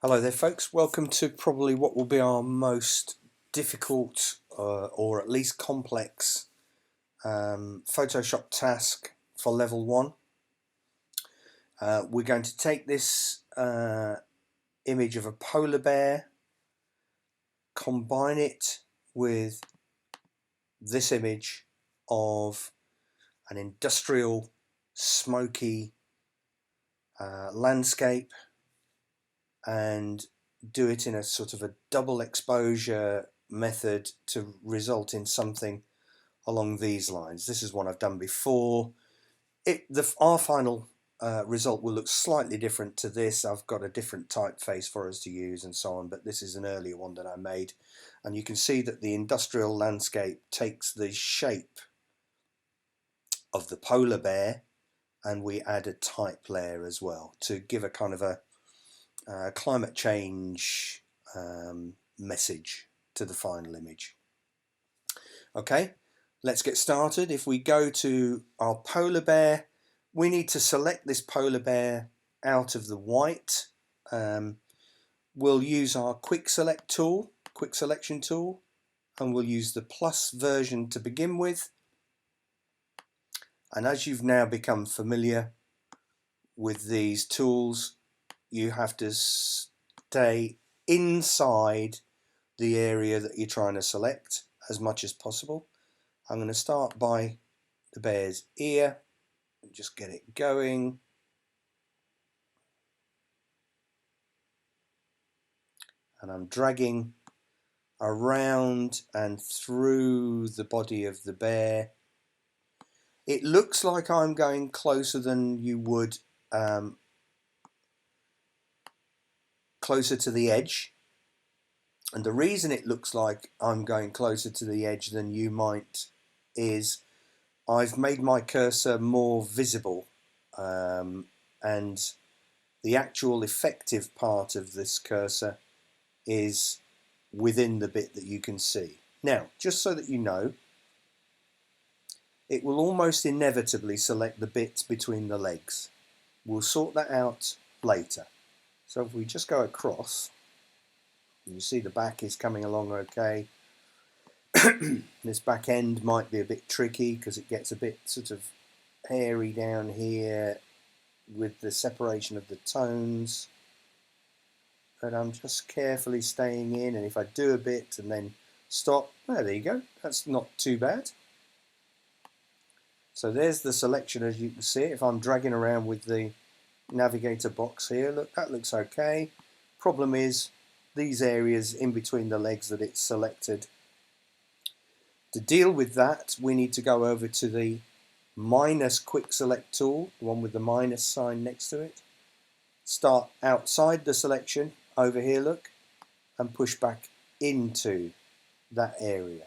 Hello there folks, welcome to probably what will be our most difficult or at least complex Photoshop task for level 1. We're going to take this image of a polar bear, combine it with this image of an industrial smoky landscape, and do it in a sort of a double exposure method to result in something along these lines. This is one I've done before. Our final result will look slightly different to this. I've got a different typeface for us to use and so on, but this is an earlier one that I made, and you can see that the industrial landscape takes the shape of the polar bear, and we add a type layer as well to give a kind of a climate change message to the final image. Okay, let's get started. If we go to our polar bear, we need to select this polar bear out of the white. We'll use our quick selection tool, and we'll use the plus version to begin with. And as you've now become familiar with these tools, you have to stay inside the area that you're trying to select as much as possible. I'm going to start by the bear's ear and just get it going. And I'm dragging around and through the body of the bear. It looks like I'm going closer than you would, closer to the edge. And the reason it looks like I'm going closer to the edge than you might is I've made my cursor more visible, and the actual effective part of this cursor is within the bit that you can see. Now, just so that you know, it will almost inevitably select the bits between the legs. We'll sort that out later. So if we just go across, you see the back is coming along okay. This back end might be a bit tricky because it gets a bit sort of hairy down here with the separation of the tones, but I'm just carefully staying in, and if I do a bit and then stop, there you go, that's not too bad. So there's the selection as you can see. If I'm dragging around with the navigator box here, look, that looks okay. Problem is these areas in between the legs that it's selected. To deal with that, we need to go over to the minus quick select tool, the one with the minus sign next to it. Start outside the selection over here, look, and push back into that area.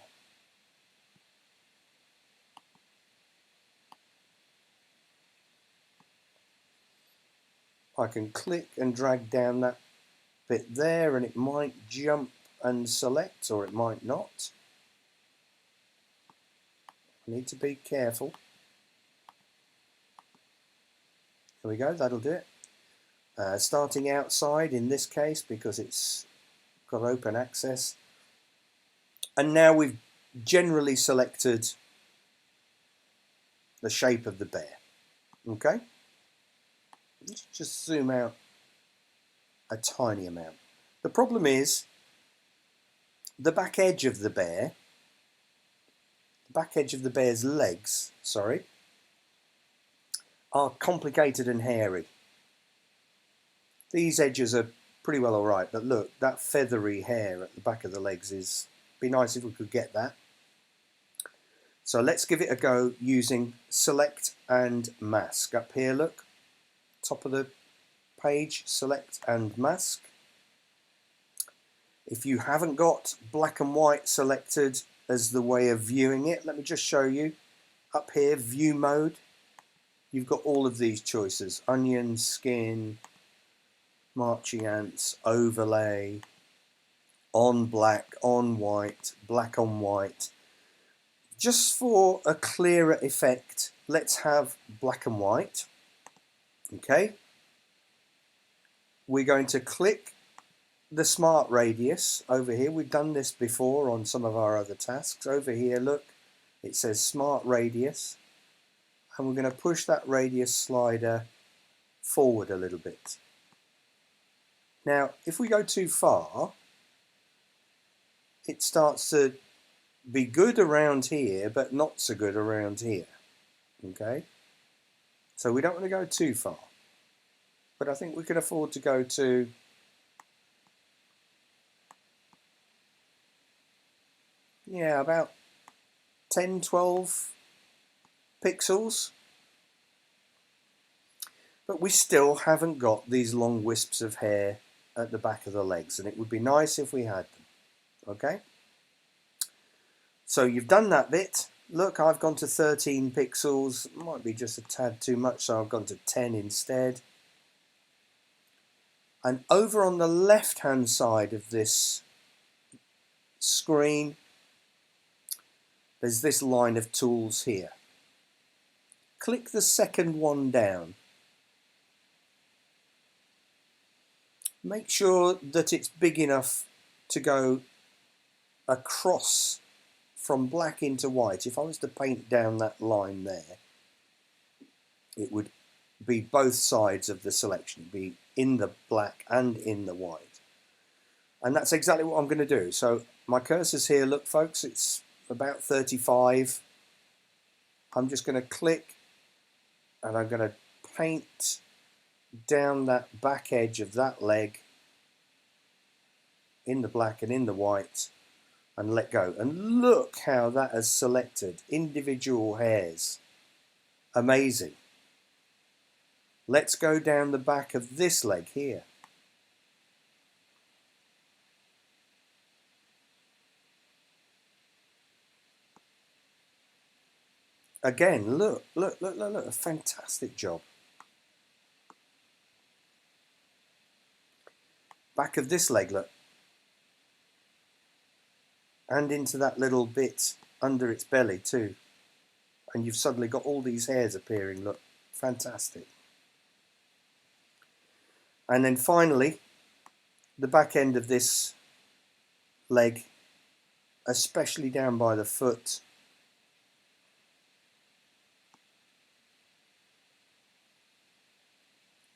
I can click and drag down that bit there, and it might jump and select, or it might not. I need to be careful. There we go, that'll do it. Starting outside in this case because it's got open access. And now we've generally selected the shape of the bear. Okay? Let's just zoom out a tiny amount. The problem is the back edge of the bear, the back edge of the bear's legs, sorry, are complicated and hairy. These edges are pretty well alright, but look, that feathery hair at the back of the legs is, be nice if we could get that. So let's give it a go using select and mask. Up here, look, top of the page, select and mask. If you haven't got black and white selected as the way of viewing it, let me just show you. Up here, view mode, you've got all of these choices: onion, skin, marching ants, overlay, on black, on white, black on white. Just for a clearer effect, let's have black and white. Okay, we're going to click the smart radius over here. We've done this before on some of our other tasks. Over here, look, it says smart radius, and we're going to push that radius slider forward a little bit. Now, if we go too far, it starts to be good around here, but not so good around here. Okay? So we don't want to go too far. But I think we can afford to go to about 10, 12 pixels. But we still haven't got these long wisps of hair at the back of the legs, and it would be nice if we had them. Okay? So you've done that bit. Look, I've gone to 13 pixels. Might be just a tad too much, so I've gone to 10 instead. And over on the left-hand side of this screen, there's this line of tools here. Click the second one down. Make sure that it's big enough to go across from black into white. If I was to paint down that line there, it would be both sides of the selection. It'd be in the black and in the white. And that's exactly what I'm going to do. So my cursor's here, look folks, it's about 35. I'm just going to click and I'm going to paint down that back edge of that leg in the black and in the white and let go. And look how that has selected individual hairs. Amazing. Let's go down the back of this leg here. Again, look, a fantastic job. Back of this leg, look. And into that little bit under its belly too. And you've suddenly got all these hairs appearing, look, fantastic. And then finally, the back end of this leg, especially down by the foot.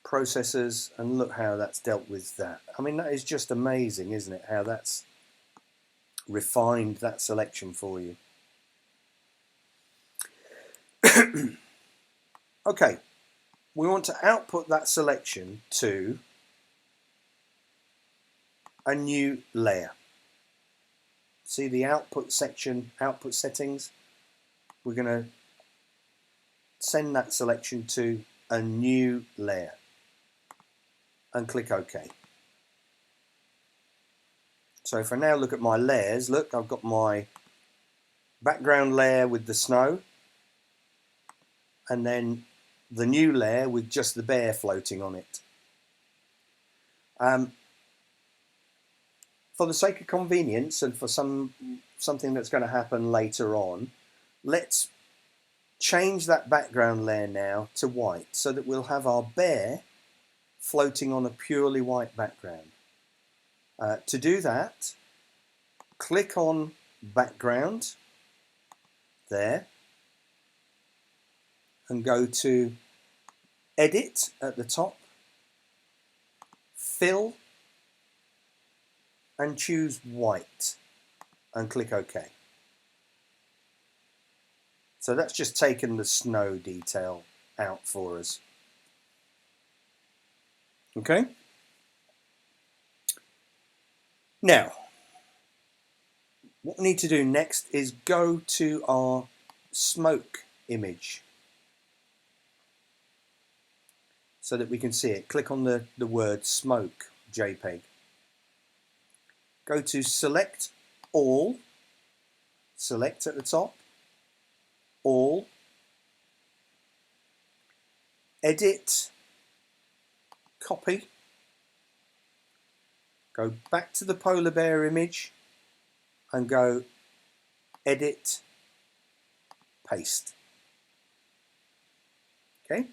Processors, and look how that's dealt with that. I mean, that is just amazing, isn't it? How that's refined that selection for you. Okay, we want to output that selection to a new layer. See the output section, output settings? We're going to send that selection to a new layer and click OK. So if I now look at my layers, look, I've got my background layer with the snow, and then the new layer with just the bear floating on it. For the sake of convenience and for something that's going to happen later on, let's change that background layer now to white so that we'll have our bear floating on a purely white background. To do that, click on background there and go to edit at the top, fill, and choose white and click OK. So that's just taken the snow detail out for us. Okay. Now, what we need to do next is go to our smoke image so that we can see it. Click on the word smoke JPEG. Go to select all, select at the top, all, edit, copy, go back to the polar bear image and go edit, paste. Okay.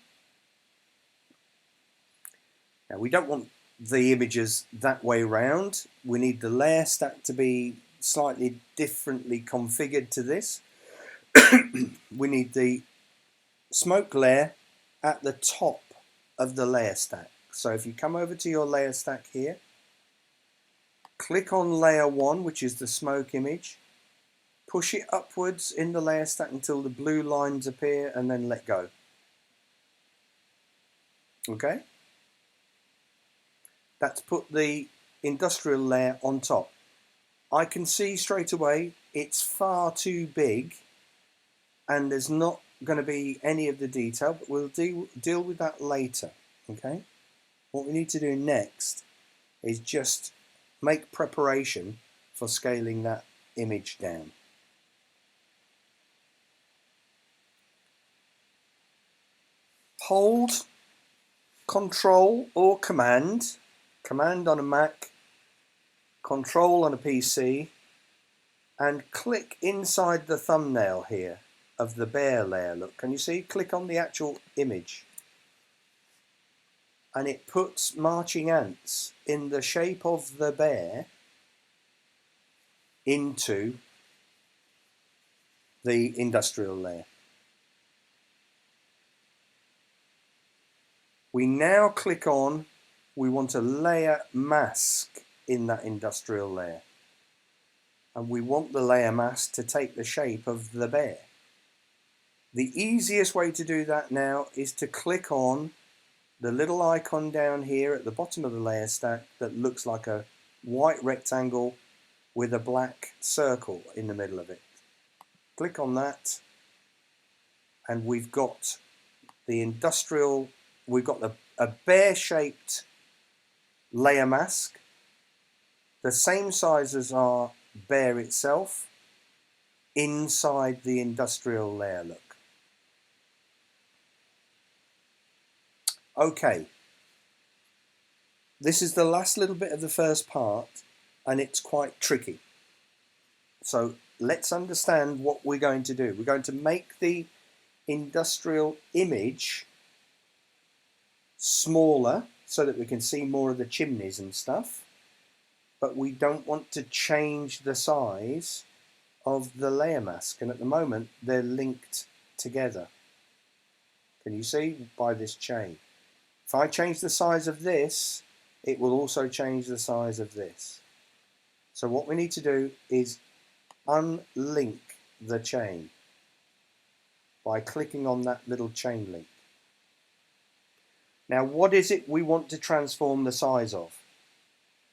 Now we don't want the images that way round. We need the layer stack to be slightly differently configured to this. We need the smoke layer at the top of the layer stack. So if you come over to your layer stack here, click on layer 1, which is the smoke image, push it upwards in the layer stack until the blue lines appear, and then let go. Okay? That's put the industrial layer on top. I can see straight away it's far too big and there's not going to be any of the detail, but we'll deal with that later. Okay? What we need to do next is just make preparation for scaling that image down. Hold Control or Command on a Mac, Control on a PC, and click inside the thumbnail here of the bear layer. Look, can you see? Click on the actual image. And it puts marching ants in the shape of the bear into the industrial layer. We now click on, we want a layer mask in that industrial layer. And we want the layer mask to take the shape of the bear. The easiest way to do that now is to click on the little icon down here at the bottom of the layer stack that looks like a white rectangle with a black circle in the middle of it. Click on that and we've got the industrial, we've got a bear-shaped layer mask, the same size as our bear itself, inside the industrial layer. Look. Okay, this is the last little bit of the first part and it's quite tricky. So let's understand what we're going to do. We're going to make the industrial image smaller so that we can see more of the chimneys and stuff, but we don't want to change the size of the layer mask, and at the moment they're linked together. Can you see by this chain? If I change the size of this, it will also change the size of this. So what we need to do is unlink the chain by clicking on that little chain link. Now what is it we want to transform the size of?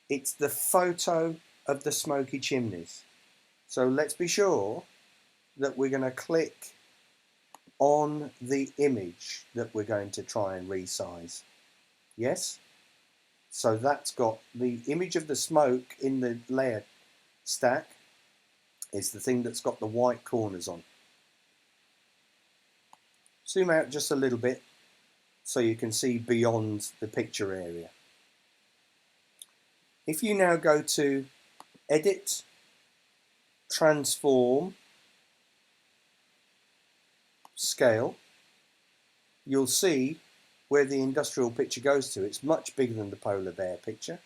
It's the photo of the smoky chimneys. So let's be sure that we're going to click on the image that we're going to try and resize. Yes? So that's got the image of the smoke in the layer stack is the thing that's got the white corners on. Zoom out just a little bit so you can see beyond the picture area. If you now go to Edit, Transform, Scale, you'll see where the industrial picture goes to. It's much bigger than the polar bear picture.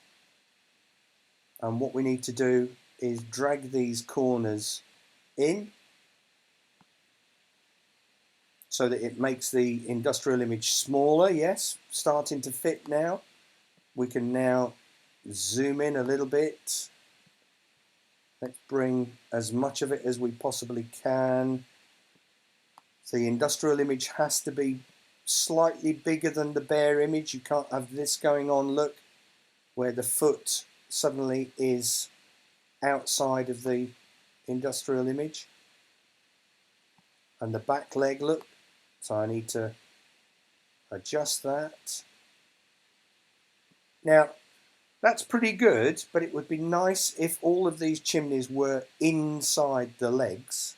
And what we need to do is drag these corners in so that it makes the industrial image smaller. Yes, starting to fit now. We can now zoom in a little bit. Let's bring as much of it as we possibly can. So the industrial image has to be slightly bigger than the bear image. You can't have this going on, look, where the foot suddenly is outside of the industrial image. And the back leg, look, so I need to adjust that. Now, that's pretty good, but it would be nice if all of these chimneys were inside the legs.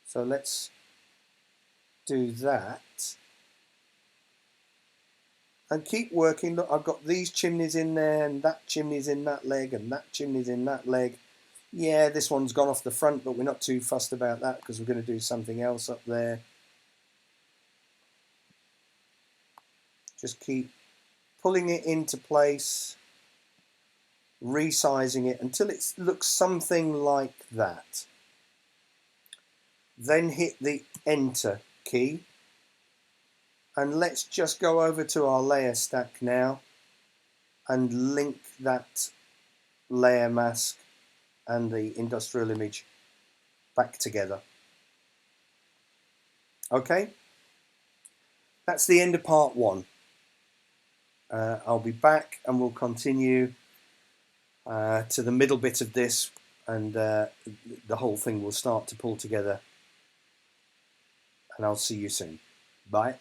So let's do that. And keep working. Look, I've got these chimneys in there, and that chimney's in that leg, and that chimney's in that leg. Yeah, this one's gone off the front, but we're not too fussed about that because we're going to do something else up there. Just keep pulling it into place, resizing it until it looks something like that. Then hit the Enter key, and let's just go over to our layer stack now and link that layer mask and the industrial image back together. Okay, that's the end of part 1. I'll be back and we'll continue to the middle bit of this, and the whole thing will start to pull together, and I'll see you soon. Bye.